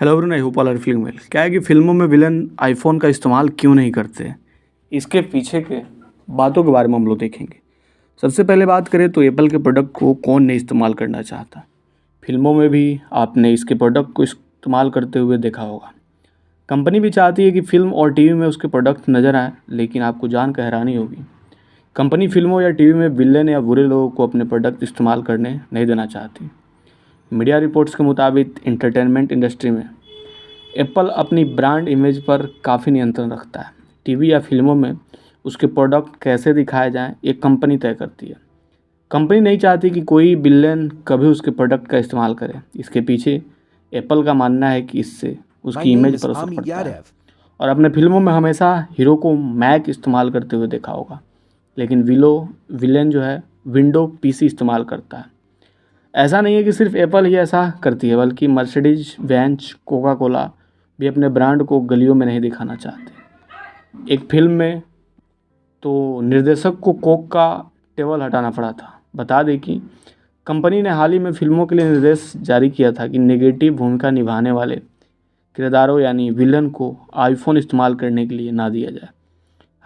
Hello everyone, I hope all are feeling well. क्या है कि फिल्मों में विलन आईफोन का इस्तेमाल क्यों नहीं करते, इसके पीछे के बातों के बारे में हम लोग देखेंगे। सबसे पहले बात करें तो एप्पल के प्रोडक्ट को कौन नहीं इस्तेमाल करना चाहता। फिल्मों में भी आपने इसके प्रोडक्ट को इस्तेमाल करते हुए देखा होगा। कंपनी भी चाहती है कि फिल्म और टीवी में उसके प्रोडक्ट नज़र आए, लेकिन आपको जान कर हैरानी होगी, कंपनी फिल्मों या टीवी में विलेन या बुरे लोगों को अपने प्रोडक्ट इस्तेमाल करने नहीं देना चाहती। मीडिया रिपोर्ट्स के मुताबिक एंटरटेनमेंट इंडस्ट्री में एप्पल अपनी ब्रांड इमेज पर काफ़ी नियंत्रण रखता है। टीवी या फिल्मों में उसके प्रोडक्ट कैसे दिखाए जाएं, एक कंपनी तय करती है। कंपनी नहीं चाहती कि कोई विलेन कभी उसके प्रोडक्ट का इस्तेमाल करे। इसके पीछे एप्पल का मानना है कि इससे उसकी इमेज पर असर पड़ता है। और अपने फिल्मों में हमेशा हीरो को मैक इस्तेमाल करते हुए देखा होगा, लेकिन विलेन जो है विंडो पीसी इस्तेमाल करता है। ऐसा नहीं है कि सिर्फ एप्पल ही ऐसा करती है, बल्कि मर्सिडीज बेंज, कोका कोला भी अपने ब्रांड को गलियों में नहीं दिखाना चाहते। एक फिल्म में तो निर्देशक को कोक का टेबल हटाना पड़ा था। बता दें कि कंपनी ने हाल ही में फिल्मों के लिए निर्देश जारी किया था कि नेगेटिव भूमिका निभाने वाले किरदारों यानी विलन को आईफोन इस्तेमाल करने के लिए ना दिया जाए।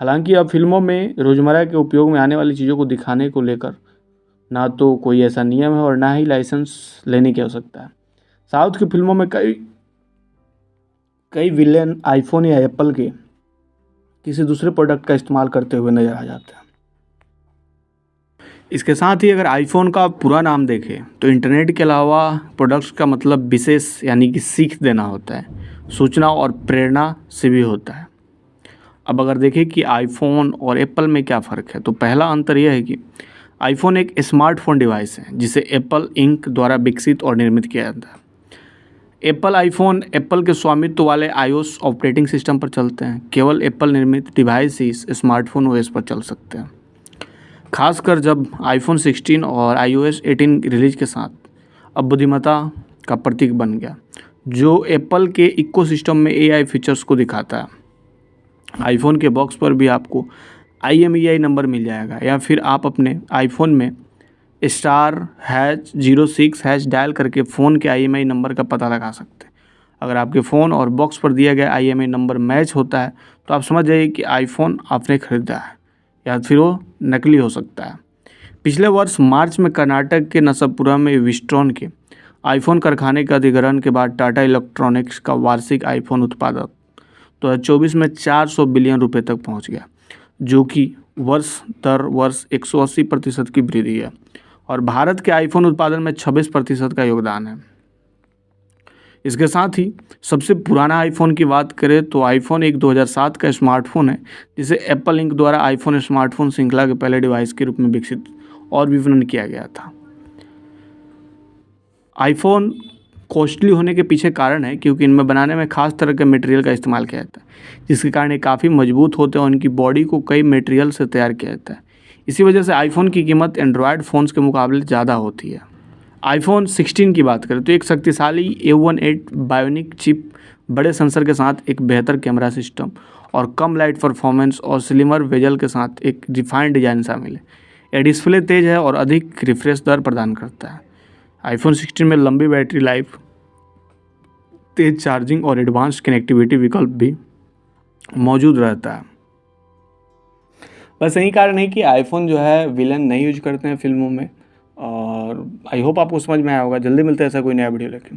हालांकि अब फिल्मों में रोज़मर्रा के उपयोग में आने वाली चीज़ों को दिखाने को लेकर ना तो कोई ऐसा नियम है और ना ही लाइसेंस लेने की आवश्यकता है। साउथ की फिल्मों में कई विलेन आईफोन या एप्पल के किसी दूसरे प्रोडक्ट का इस्तेमाल करते हुए नजर आ जाते हैं। इसके साथ ही अगर आईफोन का पूरा नाम देखें तो इंटरनेट के अलावा प्रोडक्ट्स का मतलब विशेष यानी कि सीख देना होता है, सूचना और प्रेरणा से भी होता है। अब अगर देखें कि आईफोन और एप्पल में क्या फ़र्क है, तो पहला अंतर यह है कि आईफोन एक स्मार्टफोन डिवाइस है जिसे एप्पल इंक द्वारा विकसित और निर्मित किया जाता है। एप्पल आईफोन एप्पल के स्वामित्व वाले आईओएस ऑपरेटिंग सिस्टम पर चलते हैं। केवल एप्पल निर्मित डिवाइस ही इस स्मार्टफोन ओएस पर चल सकते हैं। खासकर जब आईफोन 16 और iOS 18 रिलीज के साथ अब बुद्धिमत्ता का प्रतीक बन गया, जो एप्पल के इकोसिस्टम में एआई फीचर्स को दिखाता है। आईफोन के बॉक्स पर भी आपको IMEI नंबर मिल जाएगा, या फिर आप अपने आईफोन में *#06# डायल करके फ़ोन के IMEI नंबर का पता लगा सकते हैं। अगर आपके फ़ोन और बॉक्स पर दिया गया IMEI नंबर मैच होता है तो आप समझ जाइए कि आईफोन आपने खरीदा है, या फिर वो नकली हो सकता है। पिछले वर्ष मार्च में कर्नाटक के नसपुरा में विस्ट्रॉन के आईफोन कारखाने के अधिग्रहण के बाद टाटा इलेक्ट्रॉनिक्स का वार्षिक आईफोन उत्पादक 2024 में 400 बिलियन रुपये तक पहुँच गया, जो कि वर्ष दर वर्ष 180% की वृद्धि है। और भारत के आईफोन उत्पादन में 26% का योगदान है। इसके साथ ही सबसे पुराना आईफोन की बात करें तो आईफोन एक 2007 का स्मार्टफोन है, जिसे एप्पल इंक द्वारा आईफोन स्मार्टफोन श्रृंखला के पहले डिवाइस के रूप में विकसित और विपणन किया गया था। आईफोन कॉस्टली होने के पीछे कारण है क्योंकि इनमें बनाने में खास तरह के मटेरियल का इस्तेमाल किया जाता है, जिसके कारण ये काफ़ी मजबूत होते हैं और उनकी बॉडी को कई मटेरियल से तैयार किया जाता है। इसी वजह से आईफोन की कीमत एंड्रॉयड फ़ोन्स के मुकाबले ज़्यादा होती है। आईफोन 16 की बात करें तो एक शक्तिशाली A18 बायोनिक चिप, बड़े सेंसर के साथ एक बेहतर कैमरा सिस्टम और कम लाइट परफॉर्मेंस और स्लिमर बेजल के साथ एक रिफाइंड डिज़ाइन शामिल है। यह डिस्प्ले तेज़ है और अधिक रिफ्रेश दर प्रदान करता है। आईफोन 16 में लंबी बैटरी लाइफ, तेज़ चार्जिंग और एडवांस्ड कनेक्टिविटी विकल्प भी मौजूद रहता है। बस यही कारण है कि आईफोन जो है विलन नहीं यूज करते हैं फिल्मों में। और आई होप आपको समझ में आया होगा। जल्दी मिलते हैं ऐसा कोई नया वीडियो लेके।